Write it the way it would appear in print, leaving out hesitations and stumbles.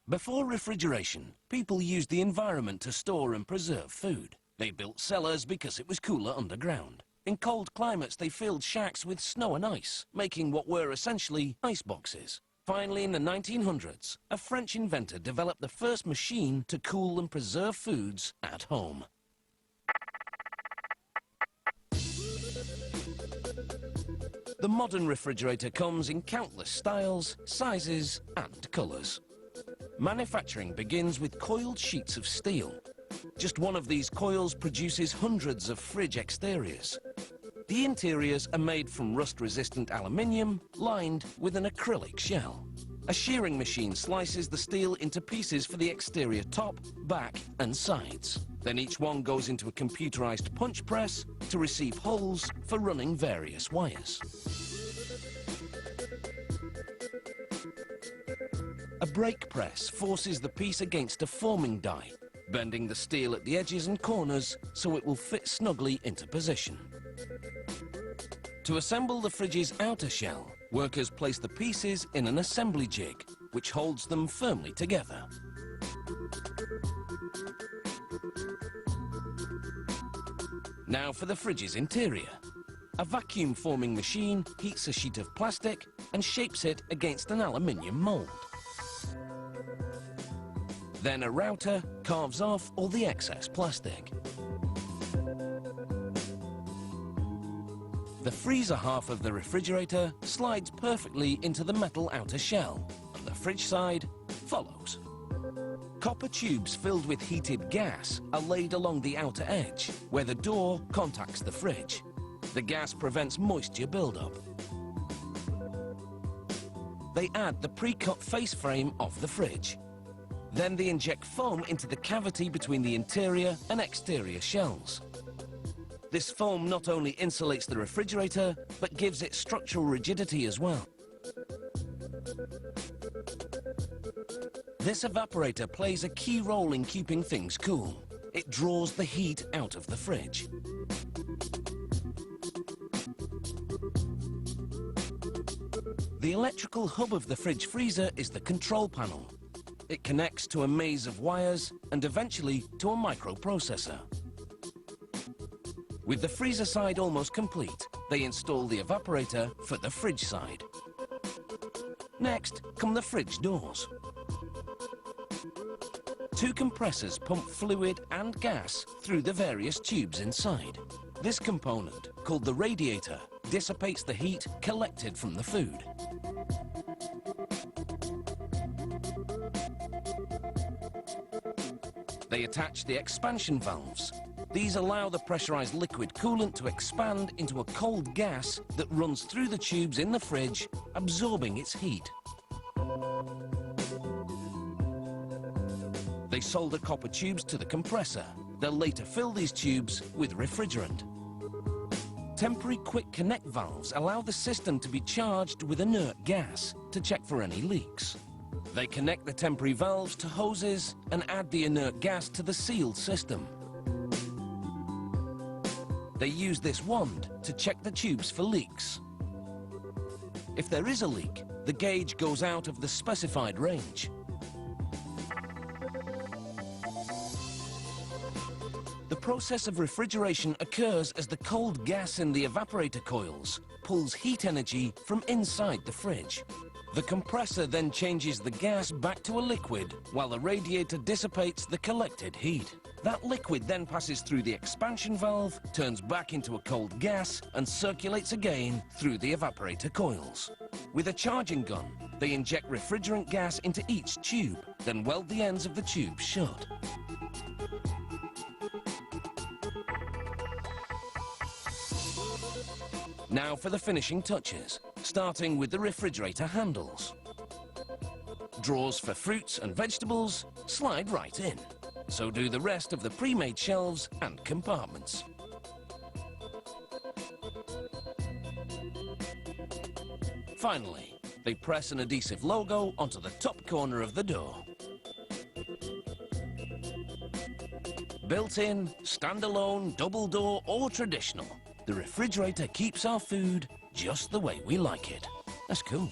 Before refrigeration, people used the environment to store and preserve food. They built cellars because it was cooler underground. In cold climates, they filled shacks with snow and ice, making what were essentially ice boxes. Finally, in the 1900s, a French inventor developed the first machine to cool and preserve foods at home. The modern refrigerator comes in countless styles, sizes, and colours. Manufacturing begins with coiled sheets of steel. Just one of these coils produces hundreds of fridge exteriors. The interiors are made from rust-resistant aluminium, lined with an acrylic shell. A shearing machine slices the steel into pieces for the exterior top, back, and sides. Then each one goes into a computerized punch press to receive holes for running various wires. A brake press forces the piece against a forming die, bending the steel at the edges and corners so it will fit snugly into position. To assemble the fridge's outer shell, workers place the pieces in an assembly jig, which holds them firmly together. Now for the fridge's interior. A vacuum forming machine heats a sheet of plastic and shapes it against an aluminium mold. Then a router carves off all the excess plastic. The freezer half of the refrigerator slides perfectly into the metal outer shell, and the fridge side follows. Copper tubes filled with heated gas are laid along the outer edge, where the door contacts the fridge. The gas prevents moisture buildup. They add the pre-cut face frame of the fridge. Then they inject foam into the cavity between the interior and exterior shells. This foam not only insulates the refrigerator, but gives it structural rigidity as well. This evaporator plays a key role in keeping things cool. It draws the heat out of the fridge. The electrical hub of the fridge freezer is the control panel. It connects to a maze of wires and eventually to a microprocessor. With the freezer side almost complete, they install the evaporator for the fridge side. Next come the fridge doors. Two compressors pump fluid and gas through the various tubes inside. This component, called the radiator, dissipates the heat collected from the food. They attach the expansion valves. These allow the pressurized liquid coolant to expand into a cold gas that runs through the tubes in the fridge, absorbing its heat. They solder copper tubes to the compressor. They'll later fill these tubes with refrigerant. Temporary quick connect valves allow the system to be charged with inert gas to check for any leaks. They connect the temporary valves to hoses and add the inert gas to the sealed system. They use this wand to check the tubes for leaks. If there is a leak, the gauge goes out of the specified range. The process of refrigeration occurs as the cold gas in the evaporator coils pulls heat energy from inside the fridge. The compressor then changes the gas back to a liquid while the radiator dissipates the collected heat. That liquid then passes through the expansion valve, turns back into a cold gas and circulates again through the evaporator coils. With a charging gun, they inject refrigerant gas into each tube, then weld the ends of the tubes shut. Now for the finishing touches, starting with the refrigerator handles. Drawers for fruits and vegetables slide right in. So do the rest of the pre-made shelves and compartments. Finally, they press an adhesive logo onto the top corner of the door. Built-in, standalone, double door or traditional, the refrigerator keeps our food just the way we like it. That's cool.